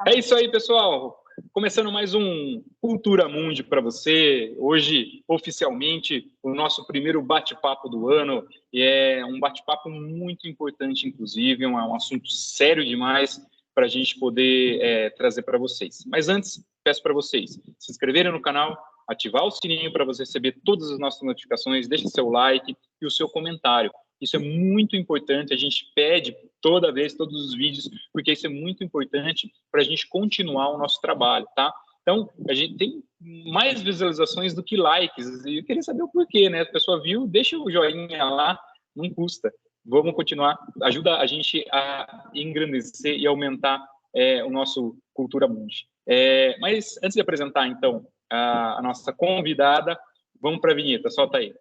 É isso aí, pessoal. Começando mais um Cultura Mundi para você. Hoje, oficialmente, o nosso primeiro bate-papo do ano. E é um bate-papo muito importante, inclusive, é um assunto sério demais para a gente poder trazer para vocês. Mas antes, peço para vocês se inscreverem no canal, ativar o sininho para você receber todas as nossas notificações, deixe seu like e o seu comentário. Isso é muito importante, a gente pede toda vez, todos os vídeos, porque isso é muito importante para a gente continuar o nosso trabalho, tá? Então, a gente tem mais visualizações do que likes, e eu queria saber o porquê, né? A pessoa viu, deixa o joinha lá, não custa. Vamos continuar, ajuda a gente a engrandecer e aumentar o nosso Cultura Mundi. Mas antes de apresentar, então, a nossa convidada, vamos para a vinheta, solta aí.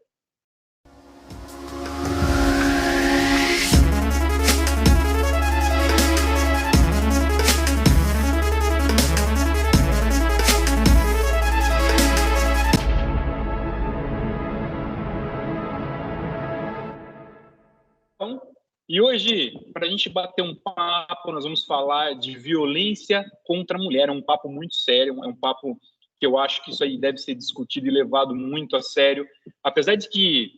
E hoje, para a gente bater um papo, nós vamos falar de violência contra a mulher. É um papo muito sério, é um papo que eu acho que isso aí deve ser discutido e levado muito a sério. Apesar de que,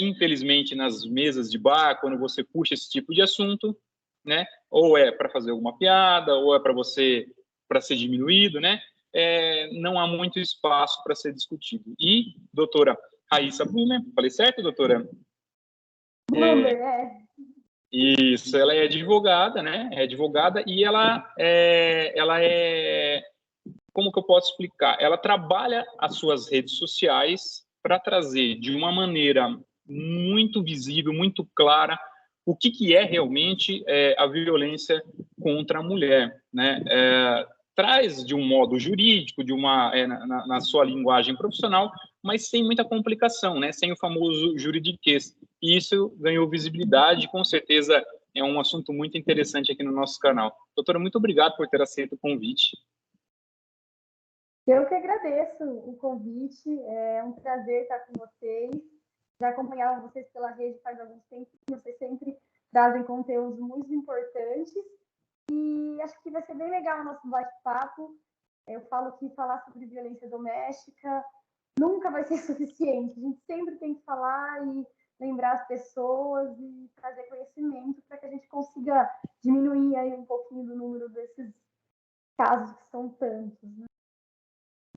infelizmente, nas mesas de bar, quando você puxa esse tipo de assunto, né, ou é para fazer alguma piada, ou é para ser diminuído, né, não há muito espaço para ser discutido. E, doutora Raíssa Blumer, falei certo, doutora? Blumer, Isso, ela é advogada, né? É advogada e ela é, como que eu posso explicar? Ela trabalha as suas redes sociais para trazer de uma maneira muito visível, muito clara, o que é realmente a violência contra a mulher, né? Traz de um modo jurídico, na sua linguagem profissional, mas sem muita complicação, né? Sem o famoso juridiquês. E isso ganhou visibilidade, com certeza é um assunto muito interessante aqui no nosso canal. Doutora, muito obrigado por ter aceito o convite. Eu que agradeço o convite, é um prazer estar com vocês. Já acompanhava vocês pela rede faz algum tempo, vocês sempre trazem conteúdos muito importantes e acho que vai ser bem legal o nosso bate-papo. Eu falo que falar sobre violência doméstica nunca vai ser suficiente, a gente sempre tem que falar e lembrar as pessoas e trazer conhecimento para que a gente consiga diminuir aí um pouquinho do número desses casos que são tantos, né?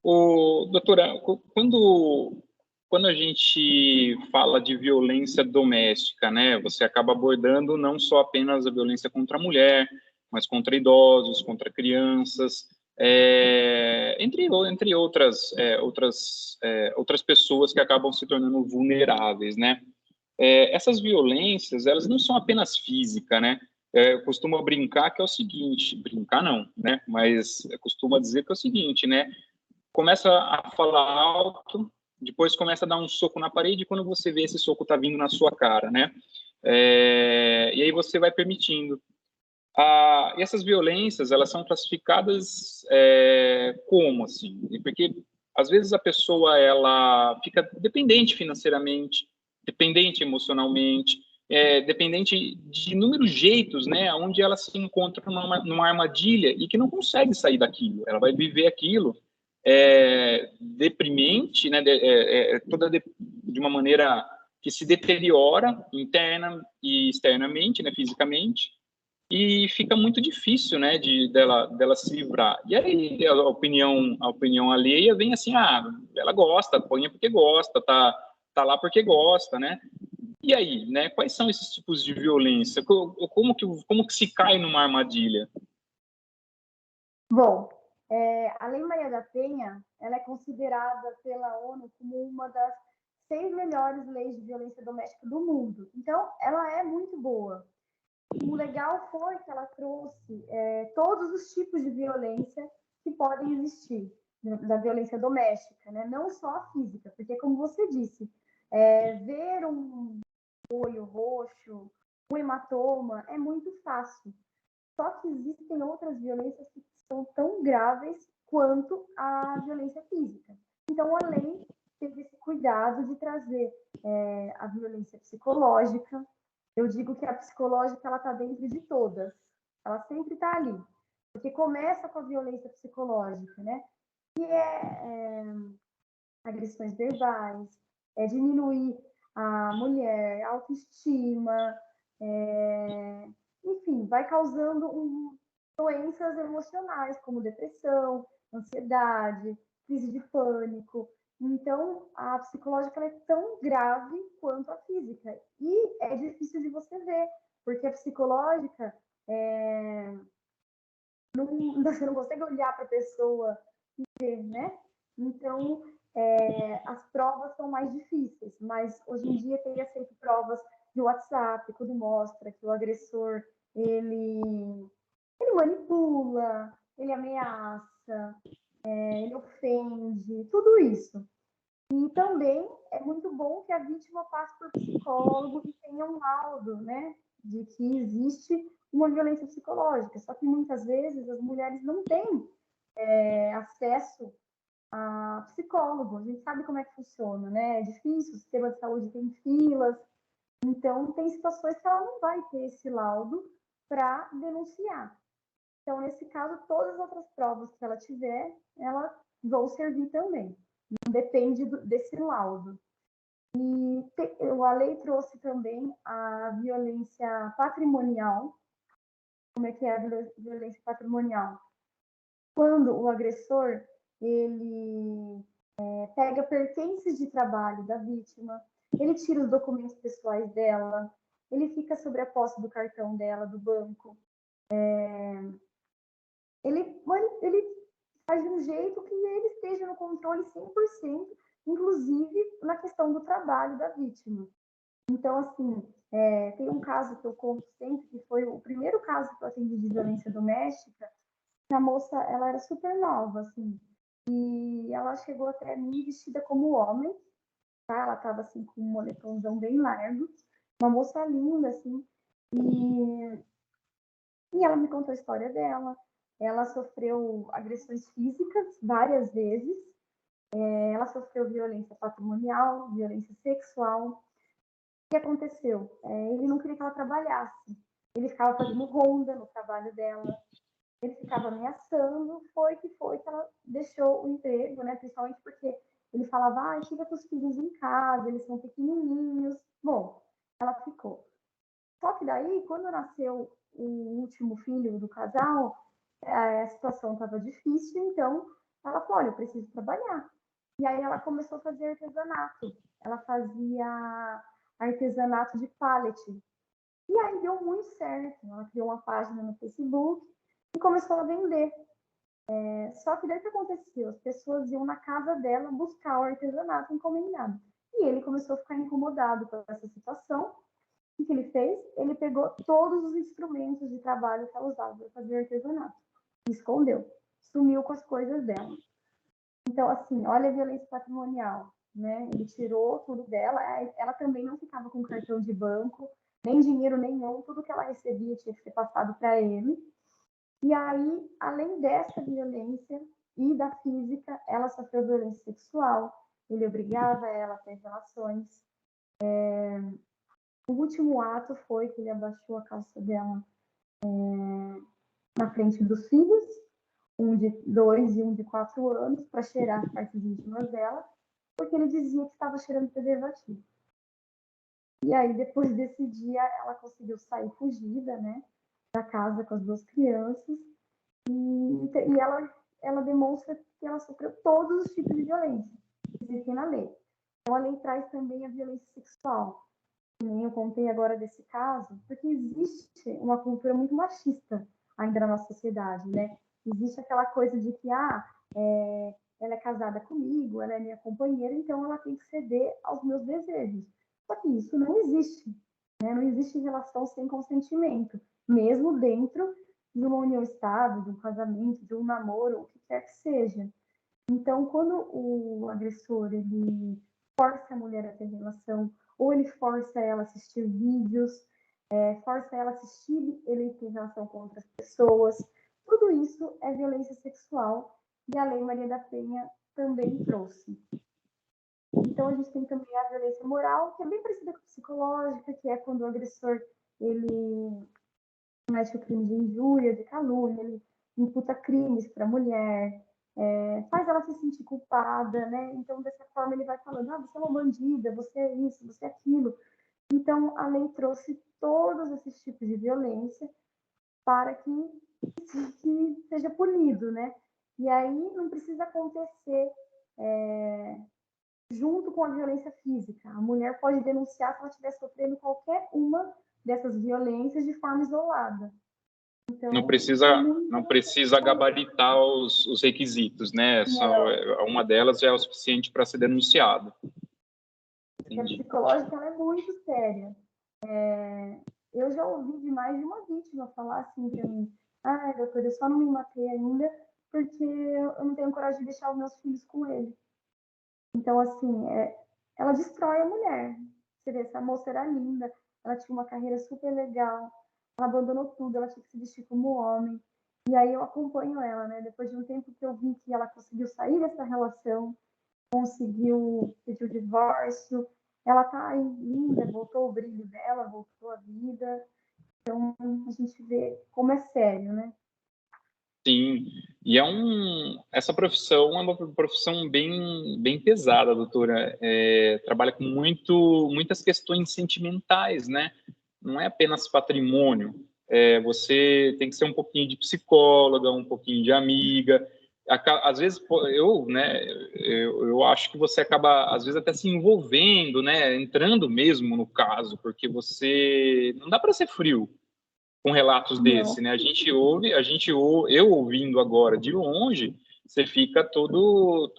Doutora, quando a gente fala de violência doméstica, né, você acaba abordando não só apenas a violência contra a mulher, mas contra idosos, contra crianças, entre outras pessoas que acabam se tornando vulneráveis, né? Essas violências, elas não são apenas físicas, né? Eu costumo brincar que é o seguinte, brincar não, né? Mas eu costumo dizer que é o seguinte, né? Começa a falar alto, depois começa a dar um soco na parede, e quando você vê esse soco tá vindo na sua cara, né? E aí você vai permitindo. E essas violências, elas são classificadas como, assim? Porque, às vezes, a pessoa, ela fica dependente financeiramente, dependente emocionalmente, dependente de inúmeros jeitos, né? Onde ela se encontra numa armadilha e que não consegue sair daquilo. Ela vai viver aquilo deprimente, né, de uma maneira que se deteriora interna e externamente, né, fisicamente, e fica muito difícil, né, dela se livrar. E aí a opinião alheia vem assim, ela gosta, apanha porque gosta, tá lá porque gosta, né? E aí, né, quais são esses tipos de violência? Como que se cai numa armadilha? Bom, a Lei Maria da Penha, ela é considerada pela ONU como uma das 6 melhores leis de violência doméstica do mundo. Então, ela é muito boa. O legal foi que ela trouxe todos os tipos de violência que podem existir da violência doméstica, né? Não só a física, porque, como você disse, ver um olho roxo, um hematoma, é muito fácil. Só que existem outras violências que são tão graves quanto a violência física. Então, a lei teve esse cuidado de trazer a violência psicológica. Eu digo que a psicológica ela está dentro de todas, ela sempre está ali. Porque começa com a violência psicológica, né? Que é agressões verbais, é diminuir a mulher, a autoestima, enfim, vai causando doenças emocionais, como depressão, ansiedade, crise de pânico. Então, a psicológica ela é tão grave quanto a física. E é difícil de você ver, porque a psicológica, você não consegue olhar para a pessoa e ver, né? Então, as provas são mais difíceis, mas hoje em dia tem aceito provas de WhatsApp, quando mostra que o agressor, ele manipula, ele ameaça, ele ofende, tudo isso. E também é muito bom que a vítima passe por psicólogo e tenha um laudo, né, de que existe uma violência psicológica. Só que muitas vezes as mulheres não têm acesso a psicólogo. A gente sabe como é que funciona, né? É difícil, o sistema de saúde tem filas. Então, tem situações que ela não vai ter esse laudo para denunciar. Então, nesse caso, todas as outras provas que ela tiver, elas vão servir também. Não depende desse laudo. E a lei trouxe também a violência patrimonial. Como é que é a violência patrimonial? Quando o agressor, ele pega pertences de trabalho da vítima, ele tira os documentos pessoais dela, ele fica sobre a posse do cartão dela, do banco. Ele faz de um jeito que ele esteja no controle 100%, inclusive na questão do trabalho da vítima. Então, assim, tem um caso que eu conto sempre, que foi o primeiro caso que eu atendi de violência doméstica, que a moça, ela era super nova, assim, e ela chegou até mim vestida como homem, tá? Ela estava, assim, com um moletomzão bem largo, uma moça linda, assim, e ela me contou a história dela. Ela sofreu agressões físicas várias vezes, ela sofreu violência patrimonial, violência sexual. O que aconteceu? Ele não queria que ela trabalhasse. Ele ficava fazendo ronda no trabalho dela, ele ficava ameaçando. Foi que ela deixou o emprego, né? Principalmente porque ele falava, fica com os filhos em casa, eles são pequenininhos. Bom, ela ficou. Só que daí, quando nasceu o último filho do casal, a situação estava difícil, então ela falou, olha, eu preciso trabalhar. E aí ela começou a fazer artesanato. Ela fazia artesanato de pallet. E aí deu muito certo. Ela criou uma página no Facebook e começou a vender. Só que daí o que aconteceu? As pessoas iam na casa dela buscar o artesanato encomendado. E ele começou a ficar incomodado com essa situação. O que ele fez? Ele pegou todos os instrumentos de trabalho que ela usava para fazer artesanato e escondeu. Sumiu com as coisas dela. Então, assim, olha a violência patrimonial, né? Ele tirou tudo dela. Ela também não ficava com cartão de banco, nem dinheiro nenhum. Tudo que ela recebia tinha que ser passado para ele. E aí, além dessa violência e da física, ela sofreu violência sexual. Ele obrigava ela a ter relações. O último ato foi que ele abaixou a calça dela na frente dos filhos, um de 2 e um de 4 anos, para cheirar as partes íntimas dela, porque ele dizia que estava cheirando preservativo. E aí, depois desse dia, ela conseguiu sair fugida, né, da casa com as 2 crianças, e ela demonstra que ela sofreu todos os tipos de violência que existem na lei. Então, a lei traz também a violência sexual. Eu contei agora desse caso, porque existe uma cultura muito machista ainda na nossa sociedade, né? Existe aquela coisa de que, ela é casada comigo, ela é minha companheira, então ela tem que ceder aos meus desejos. Só que isso não existe, né? Não existe relação sem consentimento, mesmo dentro de uma união estável, de um casamento, de um namoro, o que quer que seja. Então, quando o agressor, ele força a mulher a ter relação, ou ele força ela a assistir vídeos, força ela a assistir ele ter relação com outras pessoas, tudo isso é violência sexual, e a Lei Maria da Penha também trouxe. Então, a gente tem também a violência moral, que é bem parecida com a psicológica, que é quando o agressor, ele comete o crime de injúria, de calúnia, ele imputa crimes para a mulher, faz ela se sentir culpada, né? Então, dessa forma, ele vai falando, você é uma bandida, você é isso, você é aquilo. Então, a lei trouxe todos esses tipos de violência para que seja punido, né? E aí não precisa acontecer junto com a violência física. A mulher pode denunciar se ela estiver sofrendo qualquer uma dessas violências de forma isolada. Não Então, isso é precisa, muito não precisa gabaritar os requisitos, né? Uma delas já é o suficiente para ser denunciado. A psicológica ela é muito séria. Eu já ouvi de mais de uma vítima falar assim para mim: doutora, eu só não me matei ainda porque eu não tenho coragem de deixar os meus filhos com ele. Então, assim, ela destrói a mulher. Você vê, essa moça era linda, ela tinha uma carreira super legal, ela abandonou tudo, ela tinha que se vestir como homem. E aí eu acompanho ela, né? Depois de um tempo que eu vi que ela conseguiu sair dessa relação, conseguiu pedir o divórcio, ela tá aí linda, voltou o brilho dela, voltou a vida. Então a gente vê como é sério, né? Sim, e essa profissão é uma profissão bem pesada, doutora. Trabalha com muitas questões sentimentais, né? Não é apenas patrimônio. Você tem que ser um pouquinho de psicóloga, um pouquinho de amiga. Às vezes, eu acho que você acaba, às vezes, até se envolvendo, né? Entrando mesmo no caso, porque não dá para ser frio com relatos desse, né? Eu ouvindo agora de longe, você fica todo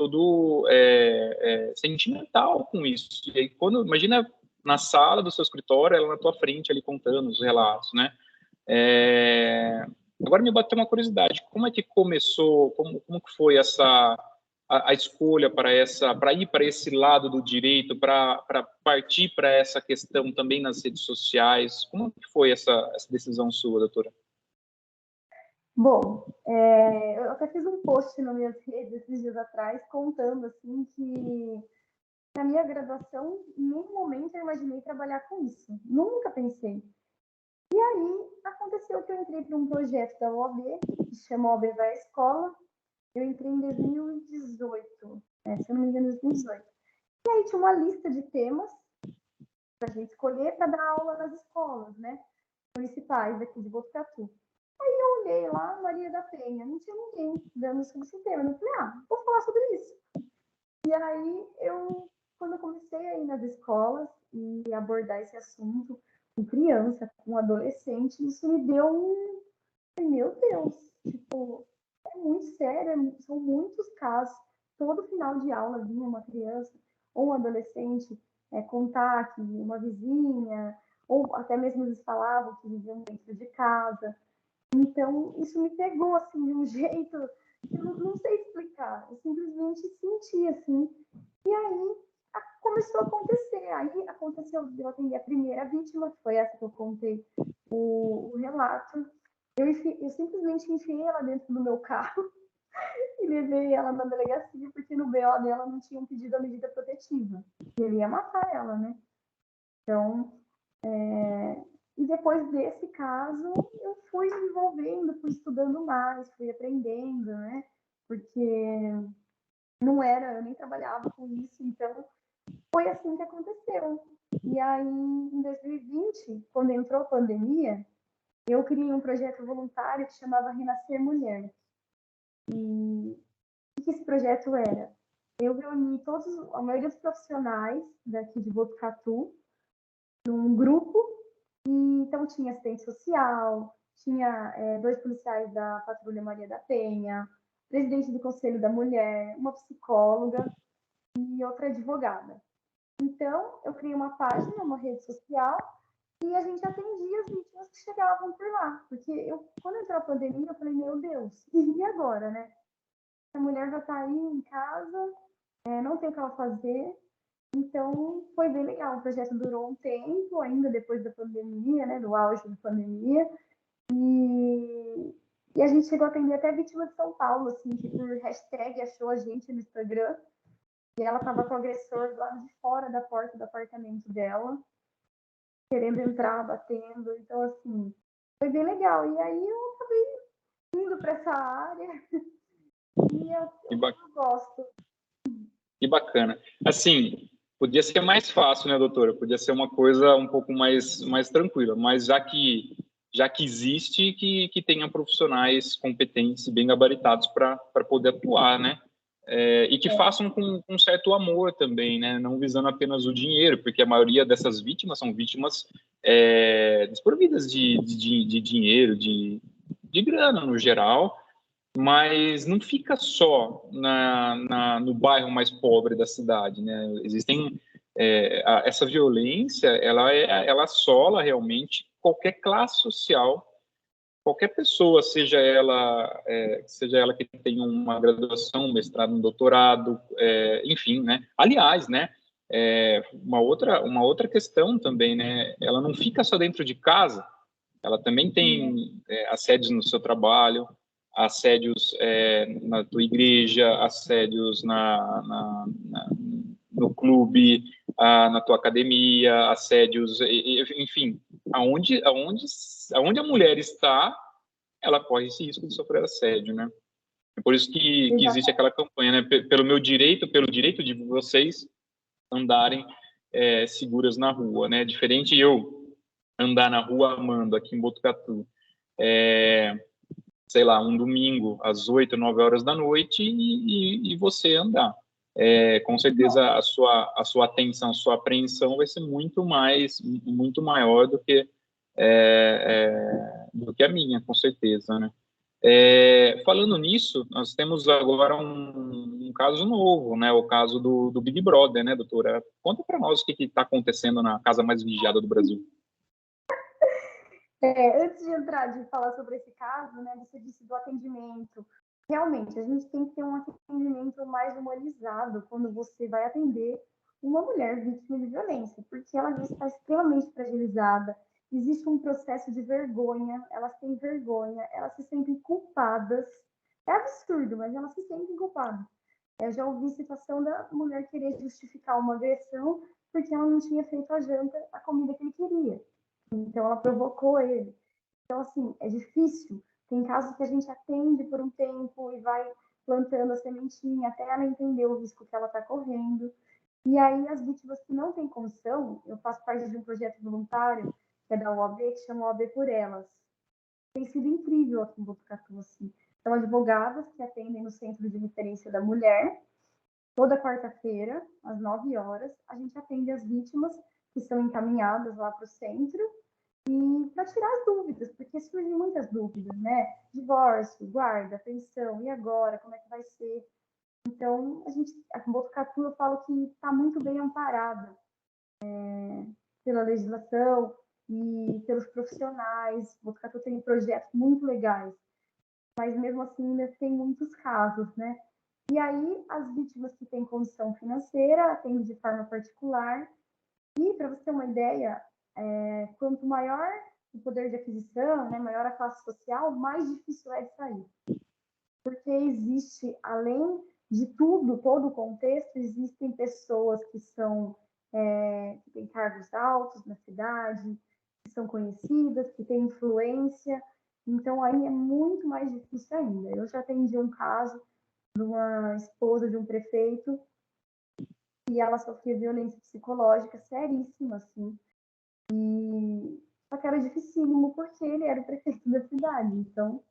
sentimental com isso. E aí, imagina na sala do seu escritório, ela na tua frente ali contando os relatos, né? Agora me bateu uma curiosidade, como é que começou, como que foi a escolha para ir para esse lado do direito, para partir para essa questão também nas redes sociais? Como que foi essa decisão sua, doutora? Bom, eu até fiz um post nas minhas redes esses dias atrás contando assim que na minha graduação em nenhum momento eu imaginei trabalhar com isso, nunca pensei. E aí aconteceu que eu entrei para um projeto da OAB que se chama OAB Vai à Escola. Eu entrei em 2018, se eu não me engano, 2018. E aí tinha uma lista de temas para a gente escolher para dar aula nas escolas, né, municipais daqui de Botucatu. Aí eu olhei lá, Maria da Penha, não tinha ninguém dando sobre esse tema. Eu falei, vou falar sobre isso. E aí quando eu comecei a ir nas escolas e abordar esse assunto com criança, com adolescente, isso me deu meu Deus, tipo, é muito sério, são muitos casos. Todo final de aula vinha uma criança ou um adolescente contar que uma vizinha, ou até mesmo eles falavam que viviam dentro de casa. Então, isso me pegou, assim, de um jeito que eu não sei explicar. Eu simplesmente senti, assim. E aí, começou a acontecer. Aí, aconteceu, eu atendi a primeira vítima, que foi essa que eu contei o relato. Eu simplesmente enfiei ela dentro do meu carro e levei ela na delegacia, porque no BO dela não tinham pedido a medida protetiva. E ele ia matar ela, né? Então, e depois desse caso, eu fui me envolvendo, fui estudando mais, fui aprendendo, né? Porque eu nem trabalhava com isso, então foi assim que aconteceu. E aí, em 2020, quando entrou a pandemia, eu criei um projeto voluntário que chamava Renascer Mulher. E o que esse projeto era? Eu reuni a maioria dos profissionais daqui de Botucatu num grupo. Então, tinha assistente social, tinha 2 policiais da Patrulha Maria da Penha, presidente do Conselho da Mulher, uma psicóloga e outra advogada. Então, eu criei uma página, uma rede social, e a gente atendia as vítimas que chegavam por lá. Porque quando entrou a pandemia, eu falei, meu Deus, e agora, né? A mulher já está aí em casa, não tem o que ela fazer. Então, foi bem legal. O projeto durou um tempo, ainda depois da pandemia, né, do auge da pandemia. E a gente chegou a atender até vítima de São Paulo, assim, que por hashtag achou a gente no Instagram. E ela estava com o agressor do lado de fora da porta do apartamento dela, querendo entrar, batendo. Então, assim, foi bem legal. E aí eu acabei indo para essa área e eu gosto. Que bacana. Assim, podia ser mais fácil, né, doutora? Podia ser uma coisa um pouco mais tranquila, mas já que existe, que tenha profissionais competentes e bem gabaritados para poder atuar, né? E que façam com um certo amor também, né? Não visando apenas o dinheiro, porque a maioria dessas vítimas são vítimas desprovidas de dinheiro, de grana no geral, mas não fica só no bairro mais pobre da cidade, né? Existem essa violência, ela assola realmente qualquer classe social, qualquer pessoa, seja ela que tenha uma graduação, um mestrado, um doutorado, enfim, né? Aliás, né? Uma outra questão também, né? Ela não fica só dentro de casa, ela também tem assédios no seu trabalho, assédios na tua igreja, assédios no clube, na tua academia, assédios, enfim, aonde a mulher está, ela corre esse risco de sofrer assédio, né? É por isso que existe aquela campanha, né? Pelo direito de vocês andarem seguras na rua, né? Diferente eu andar na rua amando aqui em Botucatu, sei lá, um domingo às 8, 9 horas da noite e você andar. Com certeza a sua atenção, a sua apreensão vai ser muito maior do que a minha, com certeza, né? Falando nisso, nós temos agora um caso novo, né? O caso do Big Brother, né, doutora? Conta para nós o que está acontecendo na casa mais vigiada do Brasil. Antes de entrar, de falar sobre esse caso, né, você disse do atendimento. Realmente, a gente tem que ter um atendimento mais humanizado quando você vai atender uma mulher vítima de violência, porque ela já está extremamente fragilizada, existe um processo de vergonha, elas têm vergonha, elas se sentem culpadas. É absurdo, mas elas se sentem culpadas. Eu já ouvi situação da mulher querer justificar uma agressão porque ela não tinha feito a janta, a comida que ele queria. Então, ela provocou ele. Então, assim, é difícil. Tem casos que a gente atende por um tempo e vai plantando a sementinha até ela entender o risco que ela está correndo. E aí, as vítimas que não têm condição, eu faço parte de um projeto voluntário, que é da OAB, que chama OAB por Elas. Tem sido incrível aqui em Botucatu, assim. São advogadas que atendem no Centro de Referência da Mulher. Toda quarta-feira, às 9 horas, a gente atende as vítimas que são encaminhadas lá para o centro e para tirar as dúvidas, porque surgem muitas dúvidas, né? Divórcio, guarda, pensão, e agora? Como é que vai ser? Então, a Botucatu, eu falo que está muito bem amparada pela legislação e pelos profissionais. Botucatu tem projetos muito legais, mas mesmo assim ainda tem muitos casos, né? E aí, as vítimas que têm condição financeira atendem de forma particular. E, para você ter uma ideia, quanto maior o poder de aquisição, né, maior a classe social, mais difícil é de sair. Porque existe, além de tudo, todo o contexto, existem pessoas que que têm cargos altos na cidade, que são conhecidas, que têm influência. Então, aí é muito mais difícil ainda. Eu já atendi um caso de uma esposa de um prefeito e ela sofria violência psicológica seríssima, assim. Só que era dificílimo porque ele era o prefeito da cidade. Então,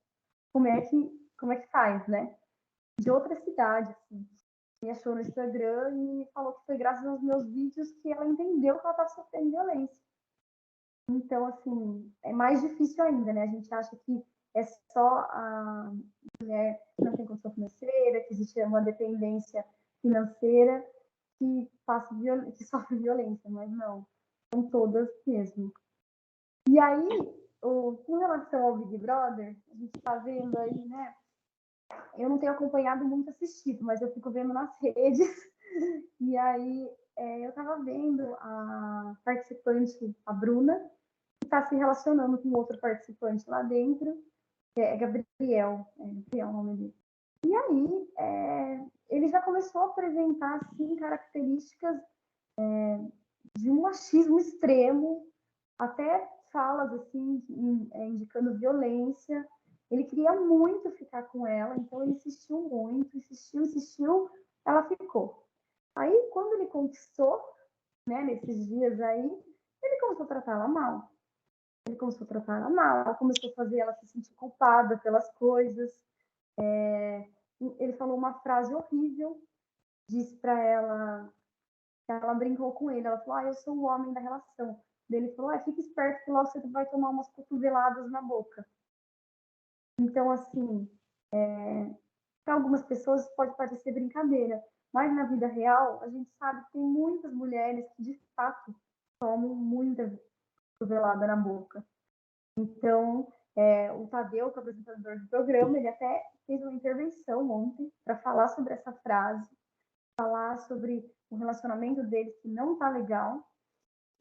como é que faz, né? De outra cidade, assim. Me achou no Instagram e falou que foi graças aos meus vídeos que ela entendeu que ela estava sofrendo violência. Então, assim, é mais difícil ainda, né? A gente acha que é só a mulher que não tem condição financeira, que existe uma dependência financeira que sofre violência, mas não, são todas mesmo. E aí, com relação ao Big Brother, a gente está vendo aí, né? Eu não tenho acompanhado muito assistido, mas eu fico vendo nas redes. E aí, eu estava vendo a participante, a Bruna, que está se relacionando com outro participante lá dentro, que é Gabriel, Gabriel é o nome dele. E aí, ele já começou a apresentar, assim, características de um machismo extremo, até falas, assim, indicando violência. Ele queria muito ficar com ela, então ele insistiu muito, insistiu, ela ficou. Aí, quando ele conquistou, né, nesses dias aí, ele começou a tratar ela mal. Ele começou a tratar ela mal, começou a fazer ela se sentir culpada pelas coisas. Ele falou uma frase horrível, disse para ela brincou com ele, ela falou, eu sou o homem da relação. Ele falou, fica esperto que logo você vai tomar umas cotoveladas na boca. Então, assim, para algumas pessoas pode parecer brincadeira, mas na vida real, a gente sabe que tem muitas mulheres que, de fato, tomam muita cotovelada na boca. Então, o Tadeu, que é o apresentador do programa, ele até fez uma intervenção ontem para falar sobre essa frase, falar sobre o relacionamento deles que não tá legal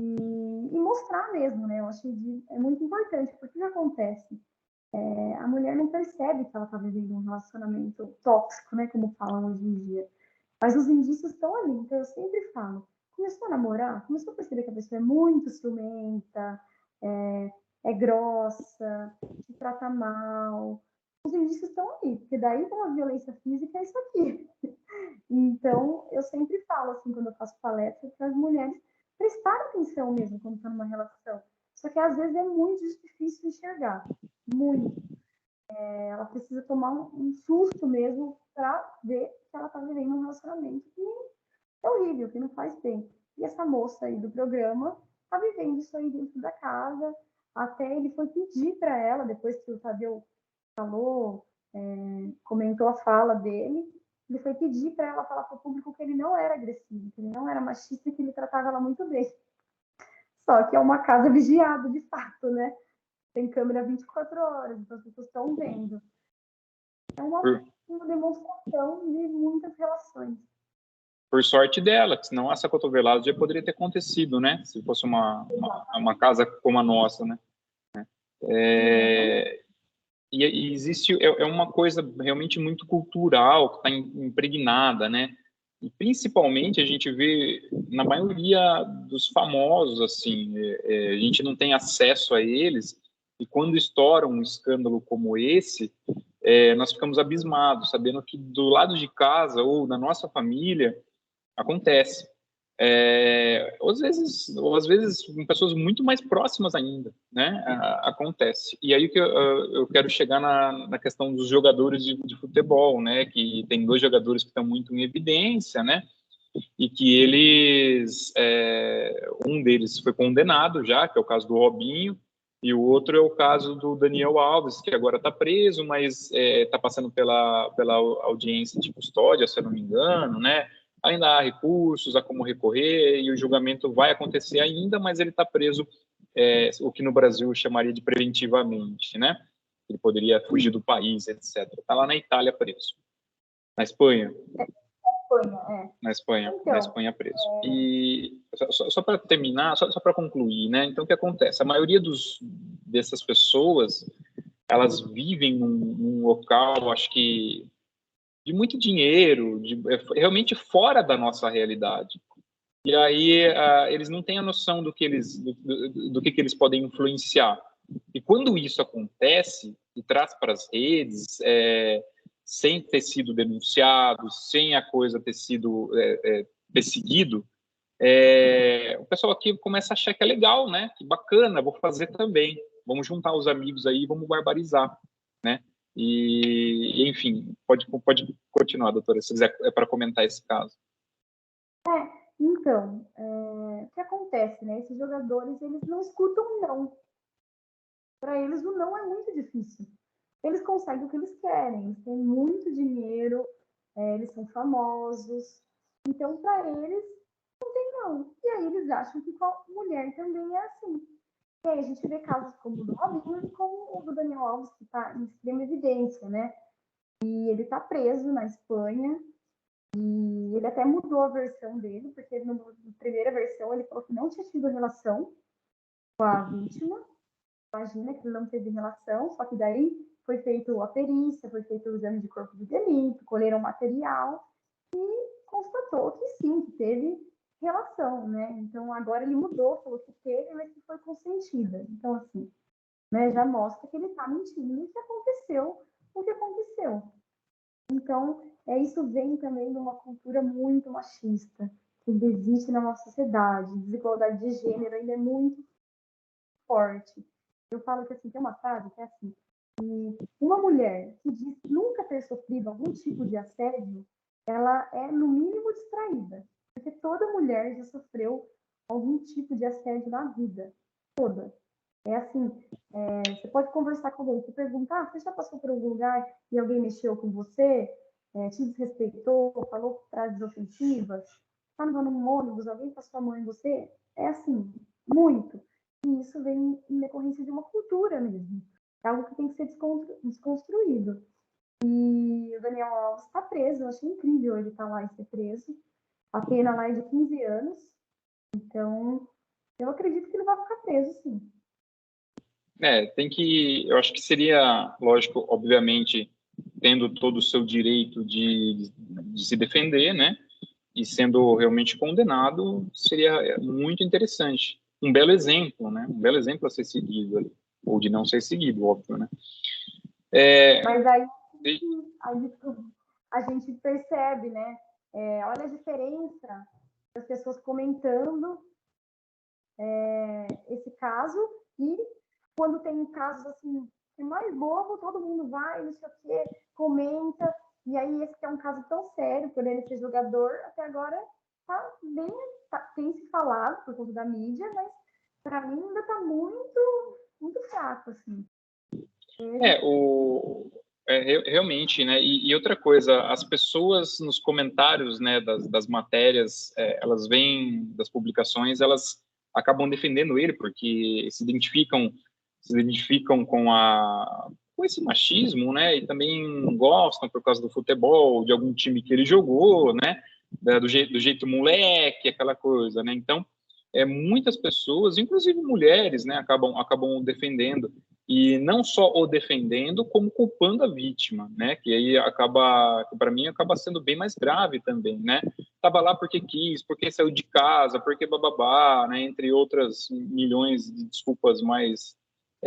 e mostrar mesmo, né? Eu achei é muito importante, porque o que acontece? A mulher não percebe que ela tá vivendo um relacionamento tóxico, né? Como falam hoje em dia. Mas os indícios estão ali, então eu sempre falo, começou a namorar, começou a perceber que a pessoa é muito ciumenta, é grossa, te trata mal. Os indícios estão ali, porque daí com a violência física é isso aqui. Então, eu sempre falo, assim, quando eu faço palestra, para as mulheres prestarem atenção mesmo quando estão numa relação. Só que às vezes é muito difícil enxergar, muito. Ela precisa tomar um susto mesmo para ver que ela está vivendo um relacionamento que é horrível, que não faz bem. E essa moça aí do programa está vivendo isso aí dentro da casa. Até ele foi pedir para ela, depois que o Tadeu falou, comentou a fala dele, ele foi pedir para ela falar para o público que ele não era agressivo, que ele não era machista e que ele tratava ela muito bem. Só que é uma casa vigiada, de fato, né? Tem câmera 24 horas, então as pessoas estão vendo. É uma demonstração de muitas relações. Por sorte dela, senão essa cotovelada já poderia ter acontecido, né? Se fosse uma casa como a nossa, né? E existe uma coisa realmente muito cultural que está impregnada, né? E principalmente a gente vê na maioria dos famosos assim, a gente não tem acesso a eles e quando estoura um escândalo como esse, nós ficamos abismados, sabendo que do lado de casa ou na nossa família acontece. Ou às vezes com pessoas muito mais próximas ainda, né? Acontece. E aí que eu quero chegar na questão dos jogadores de futebol, né? Que tem dois jogadores que estão muito em evidência, né? E que um deles foi condenado já, que é o caso do Robinho, e o outro é o caso do Daniel Alves, que agora está preso, mas está passando pela audiência de custódia, se eu não me engano, né? Ainda há recursos, há como recorrer, e o julgamento vai acontecer ainda, mas ele está preso, o que no Brasil chamaria de preventivamente, né? Ele poderia fugir do país, etc. Está lá na Itália preso. Na Espanha. Na Espanha preso. E só para terminar, só para concluir, né? Então, o que acontece? A maioria dessas pessoas, elas vivem num local, acho que de muito dinheiro, realmente fora da nossa realidade. E aí eles não têm a noção do que eles podem influenciar. E quando isso acontece e traz para as redes, sem ter sido denunciado, sem a coisa ter sido perseguido, o pessoal aqui começa a achar que é legal, né? Que bacana, vou fazer também. Vamos juntar os amigos aí, vamos barbarizar, né? E enfim, pode continuar, doutora, se quiser para comentar esse caso. Então, o que acontece, né? Esses jogadores, eles não escutam não. Para eles, o não é muito difícil. Eles conseguem o que eles querem, eles têm muito dinheiro, eles são famosos. Então, para eles, não tem não. E aí eles acham que com a mulher também é assim. E aí a gente vê casos como o do Robinho e como o do Daniel Alves, que está em extrema evidência, né? E ele está preso na Espanha. E ele até mudou a versão dele, porque na primeira versão ele falou que não tinha tido relação com a vítima. Imagina que ele não teve relação, só que daí foi feita a perícia, foi feito o exame de corpo de delito, colheram material e constatou que sim, que teve relação, né? Então agora ele mudou, falou que teve, mas que foi consentida. Então, assim, né? Já mostra que ele está mentindo que aconteceu o que aconteceu. Então, isso vem também de uma cultura muito machista, que existe na nossa sociedade. Desigualdade de gênero ainda é muito forte. Eu falo que assim, tem uma frase que é assim, uma mulher que diz nunca ter sofrido algum tipo de assédio, ela é, no mínimo, distraída. Porque toda mulher já sofreu algum tipo de assédio na vida. Toda. É assim, você pode conversar com alguém, você perguntar, você já passou por algum lugar e alguém mexeu com você, te desrespeitou, falou frases ofensivas, estava num ônibus, alguém passou a mão em você? É assim, muito. E isso vem em decorrência de uma cultura mesmo. É algo que tem que ser desconstruído. E o Daniel Alves está preso, eu achei incrível ele estar lá e ser preso. A pena lá é de 15 anos, então eu acredito que ele vai ficar preso, sim. Eu acho que seria, lógico, obviamente, tendo todo o seu direito de se defender, né? E sendo realmente condenado, seria muito interessante. Um belo exemplo, né? Um belo exemplo a ser seguido ali. Ou de não ser seguido, óbvio, né? Mas aí a gente percebe, né? Olha a diferença das pessoas comentando esse caso e quando tem casos assim, é mais bobo, todo mundo vai, não sei o quê, comenta, e aí esse que é um caso tão sério, por ele ser jogador, até agora tem se falado por conta da mídia, mas para mim ainda está muito fraco, assim. É, o, realmente, né? E outra coisa, as pessoas nos comentários, né, das matérias, elas vêm das publicações, elas acabam defendendo ele porque se identificam com esse machismo, né? E também gostam por causa do futebol, de algum time que ele jogou, né? Do jeito moleque, aquela coisa, né? Então, muitas pessoas, inclusive mulheres, né, acabam defendendo e não só o defendendo, como culpando a vítima, né? Que aí para mim, acaba sendo bem mais grave também, né? Tava lá porque quis, porque saiu de casa, porque bababá, né? Entre outras milhões de desculpas mais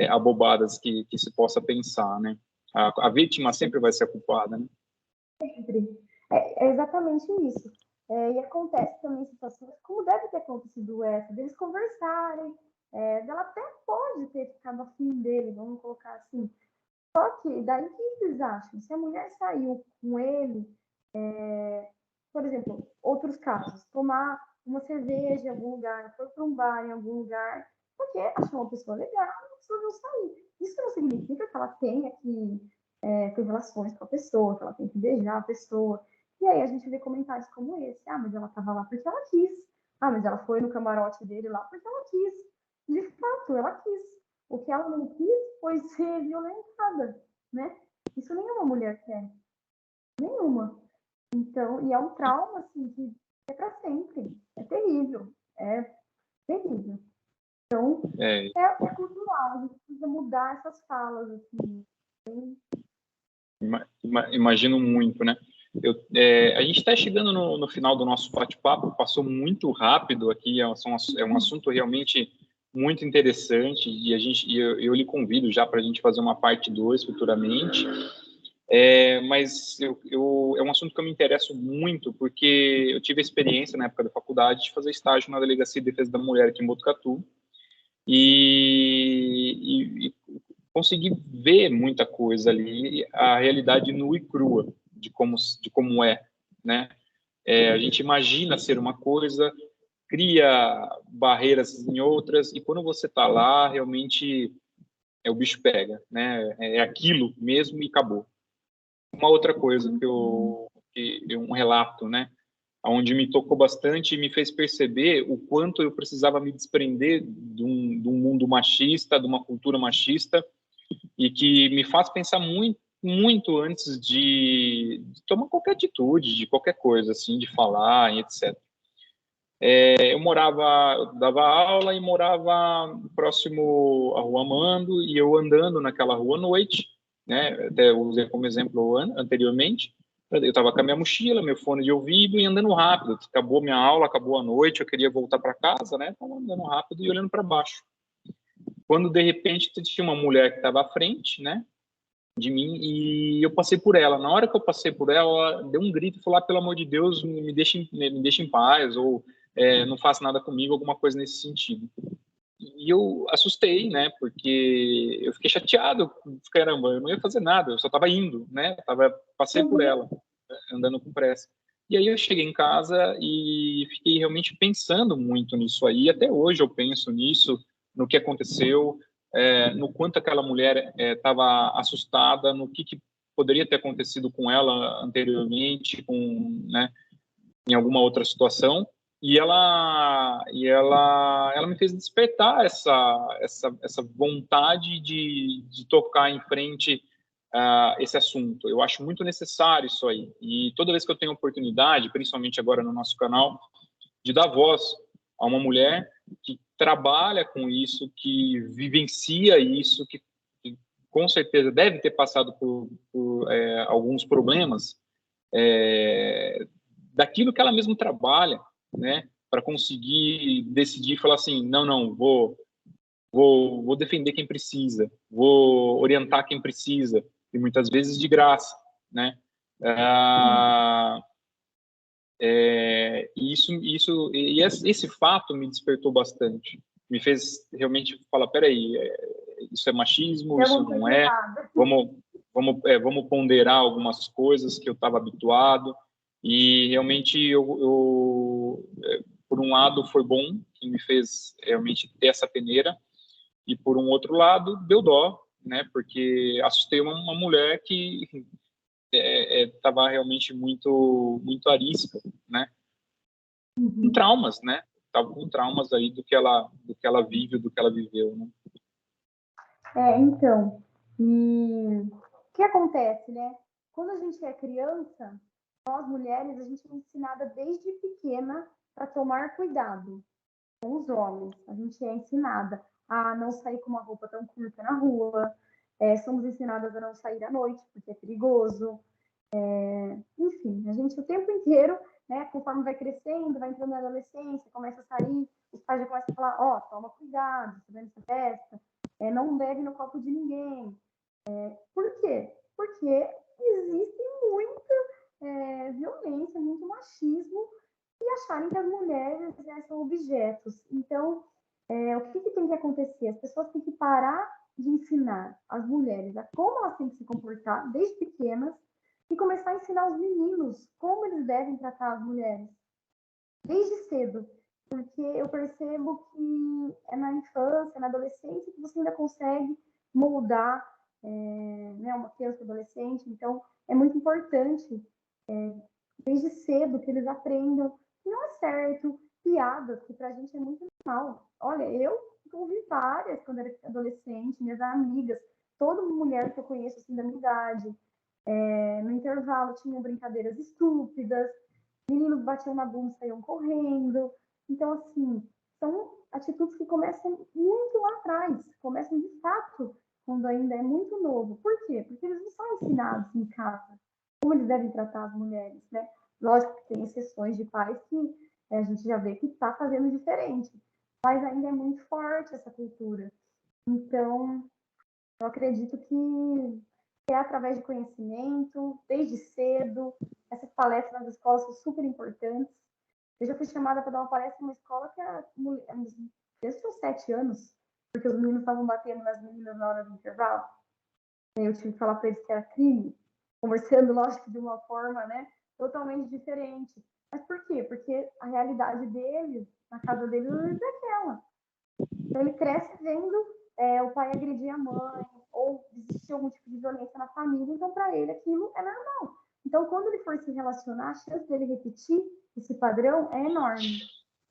abobadas que se possa pensar, né? A vítima sempre vai ser a culpada, né? Sempre. É exatamente isso. E acontece também situações, como deve ter acontecido essa, deles conversarem, ela até pode ter ficado afim dele, vamos colocar assim. Só que, daí o que vocês acham? Se a mulher saiu com ele, por exemplo, outros casos, tomar uma cerveja em algum lugar, foi para um bar em algum lugar, porque achou uma pessoa legal, resolveu sair. Isso não significa que ela tenha que ter relações com a pessoa, que ela tem que beijar a pessoa. E aí a gente vê comentários como esse. Ah, mas ela estava lá porque ela quis. Ah, mas ela foi no camarote dele lá porque ela quis. De fato, ela quis. O que ela não quis foi ser violentada, né? Isso nenhuma mulher quer. Nenhuma. Então, e é um trauma, assim, que é para sempre. É terrível. É terrível. Então, É, é cultural. A gente precisa mudar essas falas, assim. imagino muito, né? A gente está chegando no final do nosso bate-papo, passou muito rápido aqui, é um assunto realmente muito interessante e eu lhe convido já para a gente fazer uma parte 2 futuramente. Mas é um assunto que eu me interesso muito porque eu tive a experiência na época da faculdade de fazer estágio na Delegacia de Defesa da Mulher aqui em Botucatu e consegui ver muita coisa ali, a realidade nua e crua de como é, né? A gente imagina ser uma coisa, cria barreiras em outras, e quando você está lá, realmente o bicho pega, né? É aquilo mesmo e acabou. Uma outra coisa um relato, né? Onde me tocou bastante e me fez perceber o quanto eu precisava me desprender de um mundo machista, de uma cultura machista, e que me faz pensar muito, muito antes de tomar qualquer atitude, de qualquer coisa, assim, de falar e etc. Eu dava aula e morava próximo à Rua Amando, e eu andando naquela rua à noite, né, até usei como exemplo anteriormente, eu estava com a minha mochila, meu fone de ouvido e andando rápido, acabou minha aula, acabou a noite, eu queria voltar para casa, né, estava andando rápido e olhando para baixo. quando de repente tinha uma mulher que estava à frente, né, de mim, e eu passei por ela. Na hora que eu passei por ela, ela deu um grito e falou: pelo amor de Deus, me deixa em paz, ou não faça nada comigo, alguma coisa nesse sentido. E eu assustei, né, porque eu fiquei chateado, caramba, eu não ia fazer nada, eu só estava indo, né, passei por ela, andando com pressa. E aí eu cheguei em casa e fiquei realmente pensando muito nisso aí, até hoje eu penso nisso, no que aconteceu, no quanto aquela mulher estava assustada, no que poderia ter acontecido com ela anteriormente, né, em alguma outra situação, e ela me fez despertar essa vontade de tocar em frente esse assunto. Eu acho muito necessário isso aí. E toda vez que eu tenho oportunidade, principalmente agora no nosso canal, de dar voz a uma mulher que trabalha com isso, que vivencia isso, que com certeza deve ter passado por alguns problemas, daquilo que ela mesma trabalha, né, para conseguir decidir, falar assim, não, vou defender quem precisa, vou orientar quem precisa, e muitas vezes de graça, né? E esse fato me despertou bastante, me fez realmente falar, peraí, isso é machismo, isso não é, vamos ponderar algumas coisas que eu estava habituado, e realmente por um lado foi bom, que me fez realmente ter essa peneira, e por um outro lado deu dó, né, porque assustei uma mulher que estava realmente muito arisca, né, com traumas, né, estava com traumas aí do que ela vive, do que ela viveu, né. Então, e o que acontece, né? Quando a gente é criança, nós mulheres, a gente é ensinada desde pequena para tomar cuidado com os homens. A gente é ensinada a não sair com uma roupa tão curta na rua, somos ensinadas a não sair à noite, porque é perigoso. Enfim, a gente o tempo inteiro, né, conforme vai crescendo, vai entrando na adolescência, começa a sair, os pais já começam a falar, ó, toma cuidado, você vai nessa festa, não bebe no copo de ninguém. Por quê? Porque existe muita violência, muito machismo e acharem que as mulheres são objetos. Então, o que tem que acontecer? As pessoas têm que parar de ensinar as mulheres a como elas têm que se comportar desde pequenas e começar a ensinar os meninos como eles devem tratar as mulheres desde cedo. Porque eu percebo que é na infância, na adolescência, que você ainda consegue moldar né, uma criança adolescente. Então, é muito importante, desde cedo, que eles aprendam que não é certo, piadas, que pra gente é muito normal. Olha, eu ouvi várias quando era adolescente, minhas amigas, toda mulher que eu conheço assim da minha idade, no intervalo tinham brincadeiras estúpidas, meninos batiam na bunda e saíam correndo. Então, assim, são atitudes que começam muito lá atrás, começam de fato quando ainda é muito novo. Por quê? Porque eles não são ensinados em casa como eles devem tratar as mulheres, né? Lógico que tem exceções de pais que a gente já vê que está fazendo diferente, mas ainda é muito forte essa cultura. Então, eu acredito que é através de conhecimento, desde cedo. Essas palestras nas escolas são super importantes. Eu já fui chamada para dar uma palestra numa escola que desde os 7 anos, porque os meninos estavam batendo nas meninas na hora do intervalo. Eu tive que falar para eles que era crime, conversando, lógico, de uma forma, né, totalmente diferente. Mas por quê? Porque a realidade deles, na casa deles, é aquela. Então, ele cresce vendo o pai agredir a mãe, ou existir algum tipo de violência na família, então, para ele, aquilo é normal. Então, quando ele for se relacionar, a chance dele repetir esse padrão é enorme.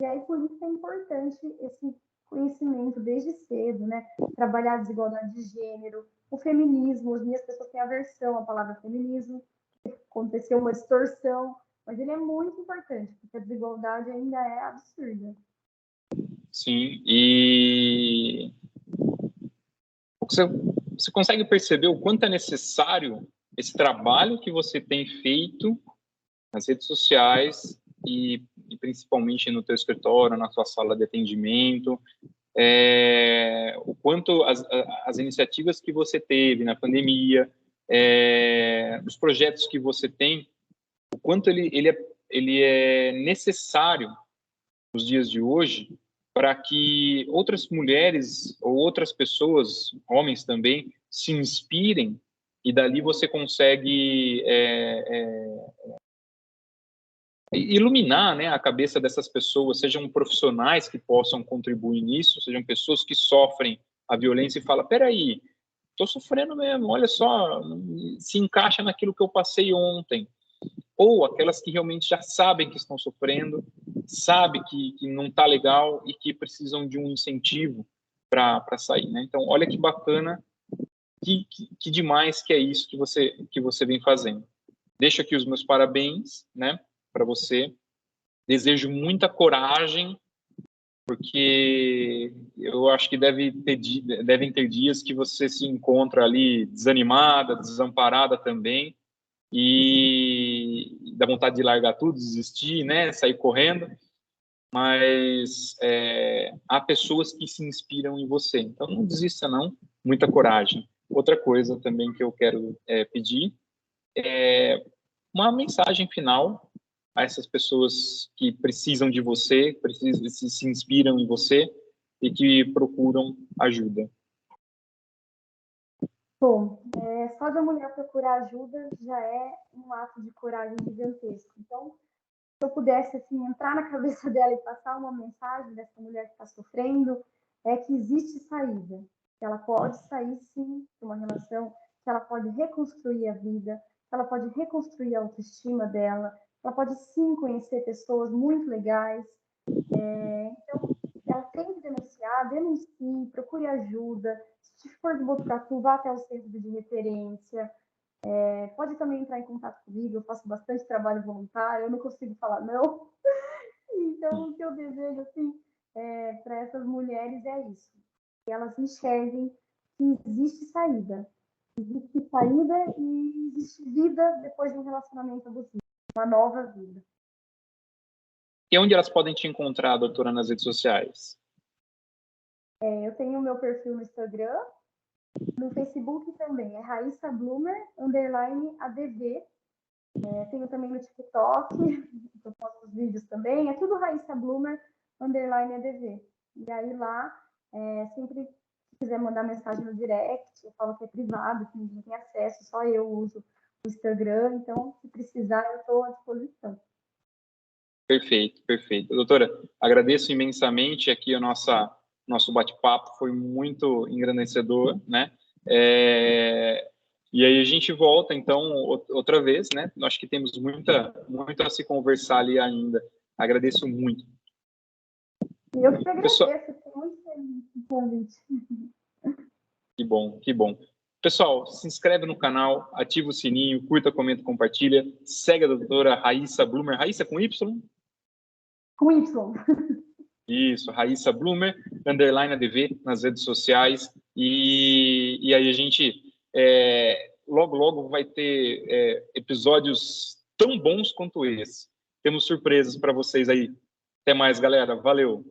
E aí, por isso é importante esse conhecimento desde cedo, né? Trabalhar a desigualdade de gênero, o feminismo. As minhas pessoas têm aversão à palavra feminismo, aconteceu uma distorção, mas ele é muito importante, porque a desigualdade ainda é absurda. Sim, e você consegue perceber o quanto é necessário esse trabalho que você tem feito nas redes sociais e principalmente no teu escritório, na tua sala de atendimento, o quanto as iniciativas que você teve na pandemia, os projetos que você tem, o quanto ele é necessário nos dias de hoje para que outras mulheres ou outras pessoas, homens também, se inspirem, e dali você consegue iluminar, né, a cabeça dessas pessoas, sejam profissionais que possam contribuir nisso, sejam pessoas que sofrem a violência e falam, peraí, estou sofrendo mesmo, olha só, se encaixa naquilo que eu passei ontem. Ou aquelas que realmente já sabem que estão sofrendo, sabem que não está legal e que precisam de um incentivo para sair, né? Então, olha que bacana, que demais que é isso que você vem fazendo. Deixo aqui os meus parabéns, né, para você. Desejo muita coragem, porque eu acho que devem ter dias que você se encontra ali desanimada, desamparada também, e dá vontade de largar tudo, desistir, né, sair correndo, mas há pessoas que se inspiram em você, então não desista não, muita coragem. Outra coisa também que eu quero pedir é uma mensagem final a essas pessoas que precisam de você, se inspiram em você e que procuram ajuda. Bom, só de a mulher procurar ajuda já é um ato de coragem gigantesco. Então, se eu pudesse assim, entrar na cabeça dela e passar uma mensagem dessa mulher que está sofrendo, é que existe saída. Que ela pode sair, sim, de uma relação, que ela pode reconstruir a vida, que ela pode reconstruir a autoestima dela, ela pode, sim, conhecer pessoas muito legais. Então, ela tem que denunciar, denuncie, procure ajuda. Se for de Botucatu, vá até o centro de referência. Pode também entrar em contato comigo, eu faço bastante trabalho voluntário, eu não consigo falar não. Então, o que eu desejo assim, para essas mulheres é isso, que elas enxerguem que existe saída. Existe saída e existe vida depois de um relacionamento abusivo, uma nova vida. E onde elas podem te encontrar, doutora, nas redes sociais? Eu tenho o meu perfil no Instagram, no Facebook também, é Raíssa Blumer, _ADV. Tenho também no TikTok, eu posto os vídeos também, é tudo Raíssa Blumer, _ADV. E aí lá, sempre que quiser mandar mensagem no direct, eu falo que é privado, que ninguém tem acesso, só eu uso o Instagram, então se precisar eu estou à disposição. Perfeito, perfeito. Doutora, agradeço imensamente aqui o nosso bate-papo, foi muito engrandecedor, né? E aí a gente volta, então, outra vez, né? Acho que temos muito a se conversar ali ainda. Agradeço muito. E eu que agradeço, estou muito feliz com o convite. Que bom, que bom. Pessoal, se inscreve no canal, ativa o sininho, curta, comenta, compartilha, segue a doutora Raíssa Blumer. Raíssa com Y? Com Y. Isso, Raíssa Blumer, _ADV nas redes sociais. E aí a gente logo vai ter episódios tão bons quanto esse. Temos surpresas para vocês aí. Até mais, galera. Valeu!